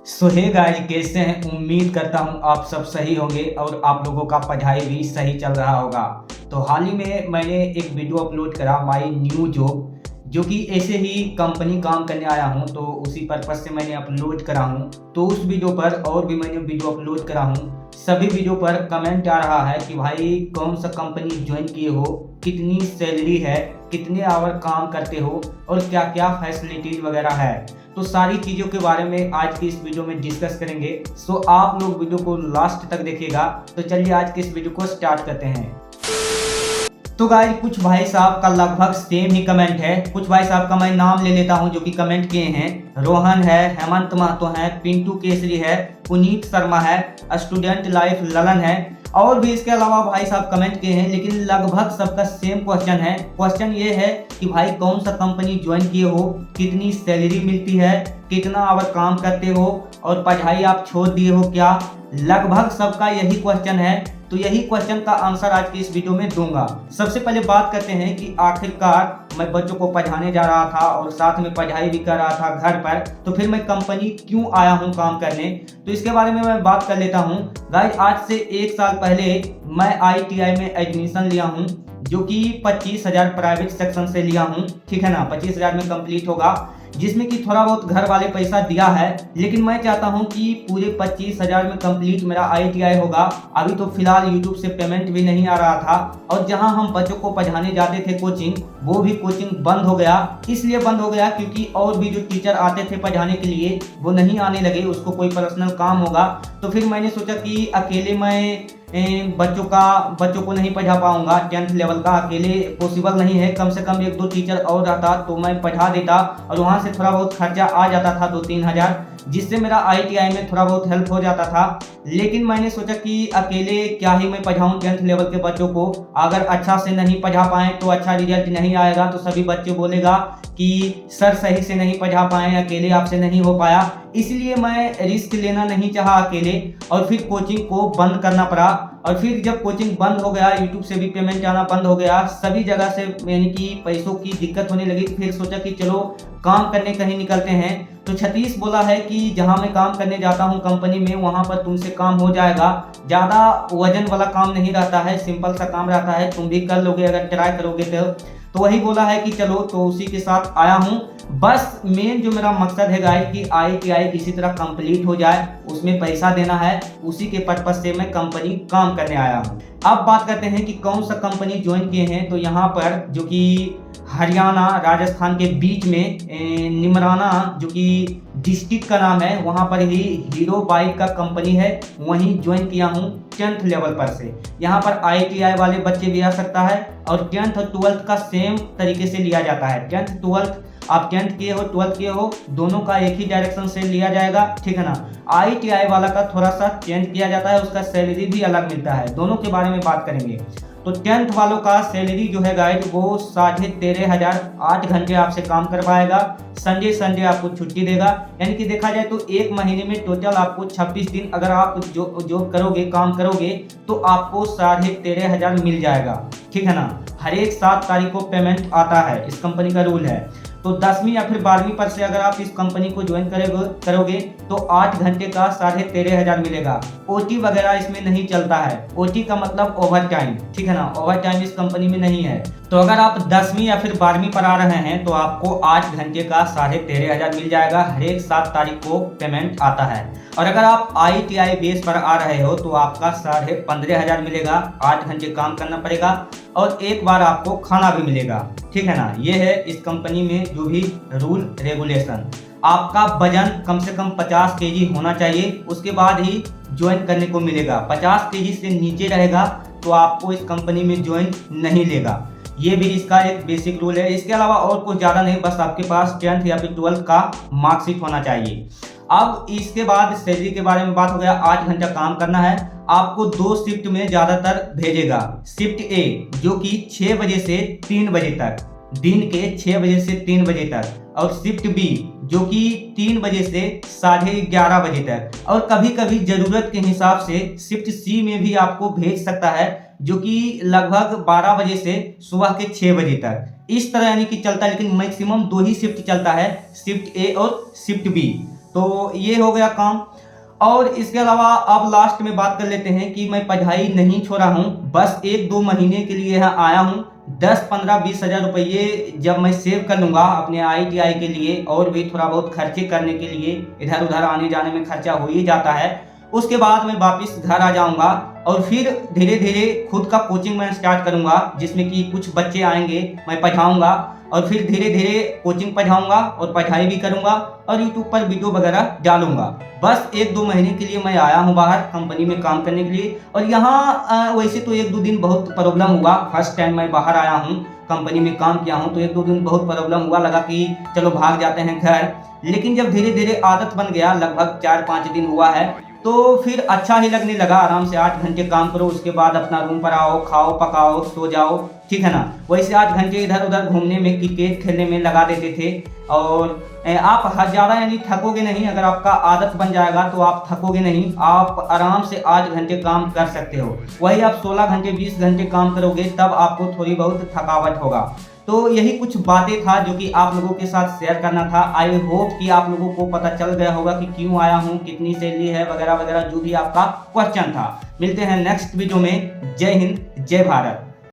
सो hey guys, कैसे हैं? उम्मीद करता हूं आप सब सही होंगे और आप लोगों का पढ़ाई भी सही चल रहा होगा। तो हाल ही में मैंने एक वीडियो अपलोड करा माई न्यू जॉब, जो कि ऐसे ही कंपनी काम करने आया हूं, तो उसी पर्पज से मैंने अपलोड करा हूं। तो उस वीडियो पर और भी मैंने वीडियो अपलोड करा हूं, सभी वीडियो पर कमेंट आ रहा है कि भाई कौन सा कंपनी ज्वाइन किए हो, कितनी सैलरी है, कितने आवर काम करते हो और क्या क्या फैसिलिटीज वगैरह है। तो सारी चीज़ों के बारे में आज की इस वीडियो में डिस्कस करेंगे। सो आप लोग वीडियो को लास्ट तक देखिएगा। तो चलिए आज के इस वीडियो को स्टार्ट करते हैं। तो गाइस, कुछ भाई साहब का लगभग सेम ही कमेंट है। कुछ भाई साहब का मैं नाम ले लेता हूं जो कि कमेंट किए हैं। रोहन है, हेमंत महतो है, पिंटू केसरी है, पुनीत शर्मा है, स्टूडेंट लाइफ ललन है और भी इसके अलावा भाई साहब कमेंट किए हैं। लेकिन लगभग सबका सेम क्वेश्चन है। क्वेश्चन ये है कि भाई कौन सा कंपनी ज्वाइन किए हो, कितनी सैलरी मिलती है, कितना आवर काम करते हो और पढ़ाई आप छोड़ दिए हो क्या। लगभग सबका यही क्वेश्चन है। तो यही क्वेश्चन का आंसर आज की इस वीडियो में दूंगा। सबसे पहले बात करते हैं कि आखिरकार मैं बच्चों को पढ़ाने जा रहा था और साथ में पढ़ाई भी कर रहा था घर पर, तो फिर मैं कंपनी क्यों आया हूं काम करने, तो इसके बारे में मैं बात कर लेता हूं। गाइस, आज से 1 साल पहले मैं ITI में एडमिशन लिया हूं, जो कि 25,000 प्राइवेट सेक्शन से लिया हूं। ठीक है ना, 25,000 में कंप्लीट होगा, जिसमें कि थोड़ा बहुत घर वाले पैसा दिया है। लेकिन मैं चाहता हूं कि पूरे 25,000 में कंप्लीट मेरा ITI होगा। अभी तो फिलहाल YouTube से पेमेंट भी नहीं आ रहा था और जहां हम बच्चों को पढ़ाने जाते थे कोचिंग, वो भी कोचिंग बंद हो गया। इसलिए बंद हो गया क्योंकि और भी जो टीचर आते थे पढ़ाने के लिए वो नहीं आने लगे, उसको कोई पर्सनल काम होगा। तो फिर मैंने सोचा कि अकेले मैं बच्चों को नहीं पढ़ा पाऊंगा। 10th लेवल का अकेले पॉसिबल नहीं है। कम से कम 1-2 टीचर और रहता तो मैं पढ़ा देता और वहां से थोड़ा बहुत खर्चा आ जाता था, 2-3 हज़ार, जिससे मेरा ITI में थोड़ा बहुत हेल्प हो जाता था। लेकिन मैंने सोचा कि अकेले क्या ही मैं पढ़ाऊं 10th लेवल के बच्चों को। अगर अच्छा से नहीं पढ़ा पाए तो अच्छा रिजल्ट नहीं आएगा, तो सभी बच्चे बोलेगा कि सर सही से नहीं पढ़ा पाए, अकेले आपसे नहीं हो पाया। इसलिए मैं रिस्क लेना नहीं चाहा अकेले और फिर कोचिंग को बंद करना पड़ा। और फिर जब कोचिंग बंद हो गया, यूट्यूब से भी पेमेंट आना बंद हो गया, सभी जगह से यानी कि पैसों की दिक्कत होने लगी, फिर सोचा कि चलो काम करने कहीं निकलते हैं। तो छतीश बोला है कि जहां मैं काम करने जाता हूं कंपनी में, वहां पर तुमसे काम हो जाएगा। ज़्यादा वजन वाला काम नहीं रहता है, सिंपल सा काम रहता है, तुम भी कर लोगे अगर ट्राई करोगे तो वही बोला है कि चलो, तो उसी के साथ आया हूं। बस मेन जो मेरा मकसद है गाइस कि ITI किसी तरह कंप्लीट हो जाए, उसमें पैसा देना है, उसी के पर्पज से मैं कंपनी काम करने आया हूं। अब बात करते हैं कि कौन सा कंपनी ज्वाइन किए हैं। तो यहाँ पर जो कि हरियाणा राजस्थान के बीच में निमराना जो कि डिस्ट्रिक्ट का नाम है, वहाँ पर ही हीरो बाइक का कंपनी है, वहीं ज्वाइन किया हूँ 10th लेवल पर से। यहाँ पर ITI वाले बच्चे भी आ सकता है और 10th और 12th का सेम तरीके से लिया जाता है। 10th 12th आप 10th किए हो 12th किए हो, दोनों का एक ही डायरेक्शन से लिया जाएगा। ठीक है ना। ITI वाला का थोड़ा सा चेंज किया जाता है, उसका सैलरी भी अलग मिलता है। दोनों के बारे में बात करेंगे। तो 10th वालों का सैलरी जो है गाइड वो 13,500, 8 घंटे आपसे काम करवाएगा, संडे आपको छुट्टी देगा। यानी कि देखा जाए तो एक महीने में टोटल आपको 26 दिन अगर आप जॉब करोगे, काम करोगे, तो आपको 13,500 मिल जाएगा। ठीक है ना। हर एक 7 तारीख को पेमेंट आता है, इस कंपनी का रूल है। तो 10वीं या फिर 12वीं पर से अगर आप इस कंपनी को ज्वाइन करोगे तो 8 घंटे का 13,500 मिलेगा। OT वगैरह इसमें नहीं चलता है। OT का मतलब ओवर टाइम। ठीक है ना, ओवर टाइम इस कंपनी में नहीं है। तो अगर आप 10वीं या फिर 12वीं पर आ रहे हैं तो आपको 8 घंटे का 13,500 मिल जाएगा। हर एक 7 तारीख को पेमेंट आता है। और अगर आप ITI बेस पर आ रहे हो तो आपका 15,500 मिलेगा। 8 घंटे काम करना पड़ेगा और एक बार आपको खाना भी मिलेगा। ठीक है ना। ये है इस कंपनी में जो भी रूल रेगुलेशन। आपका वजन कम से कम 50 kg होना चाहिए, उसके बाद ही ज्वाइन करने को मिलेगा। 50 kg से नीचे रहेगा तो आपको इस कंपनी में ज्वाइन नहीं लेगा। ये भी इसका एक बेसिक रूल है। इसके अलावा और कुछ ज़्यादा नहीं, बस आपके पास 10th या फिर 12th का मार्कशीट होना चाहिए। अब इसके बाद सैलरी के बारे में बात हो गया। 8 घंटा काम करना है। आपको 2 शिफ्ट में ज़्यादातर भेजेगा। शिफ्ट ए जो कि 6 बजे से 3 बजे तक, दिन के 6 बजे से 3 बजे तक, और शिफ्ट बी जो कि 3 बजे से 11:30 बजे तक, और कभी कभी ज़रूरत के हिसाब से शिफ्ट सी में भी आपको भेज सकता है, जो कि लगभग 12 बजे से सुबह के 6 बजे तक। इस तरह यानी कि चलता है, लेकिन मैक्सिमम 2 ही शिफ्ट चलता है, शिफ्ट ए और शिफ्ट बी। तो ये हो गया काम। और इसके अलावा अब लास्ट में बात कर लेते हैं कि मैं पढ़ाई नहीं छोड़ा हूँ, बस 1-2 महीने के लिए यहाँ आया हूँ। 10-15-20 हज़ार रुपये जब मैं सेव कर लूँगा अपने ITI के लिए और भी थोड़ा बहुत खर्चे करने के लिए, इधर उधर आने जाने में खर्चा हो ही जाता है, उसके बाद मैं वापस घर आ जाऊँगा और फिर धीरे धीरे खुद का कोचिंग मैं स्टार्ट करूँगा, जिसमें कि कुछ बच्चे आएंगे, मैं पढ़ाऊँगा और फिर धीरे धीरे कोचिंग पढ़ाऊँगा और पढ़ाई भी करूँगा और यूट्यूब पर वीडियो वगैरह डालूँगा। बस 1-2 महीने के लिए मैं आया हूँ बाहर कंपनी में काम करने के लिए। और यहाँ वैसे तो 1-2 दिन बहुत प्रॉब्लम हुआ, फर्स्ट टाइम मैं बाहर आया हूँ, कंपनी में काम किया हूँ, तो 1-2 दिन बहुत प्रॉब्लम हुआ, लगा कि चलो भाग जाते हैं घर। लेकिन जब धीरे धीरे आदत बन गया, लगभग 4-5 दिन हुआ है, तो फिर अच्छा ही लगने लगा। आराम से 8 घंटे काम करो, उसके बाद अपना रूम पर आओ, खाओ पकाओ सो जाओ, ठीक है ना। वैसे 8 घंटे इधर उधर घूमने में, क्रिकेट खेलने में लगा देते थे। और आप ज़्यादा यानी थकोगे नहीं, अगर आपका आदत बन जाएगा तो आप थकोगे नहीं, आप आराम से 8 घंटे काम कर सकते हो। वही आप 16 घंटे 20 घंटे काम करोगे तब आपको थोड़ी बहुत थकावट होगा। तो यही कुछ बातें था जो कि आप लोगों के साथ शेयर करना था। आई होप कि आप लोगों को पता चल गया होगा कि क्यों आया हूँ, कितनी सैलरी है वगैरह वगैरह, जो भी आपका क्वेश्चन था। मिलते हैं नेक्स्ट वीडियो में। जय हिंद, जय भारत।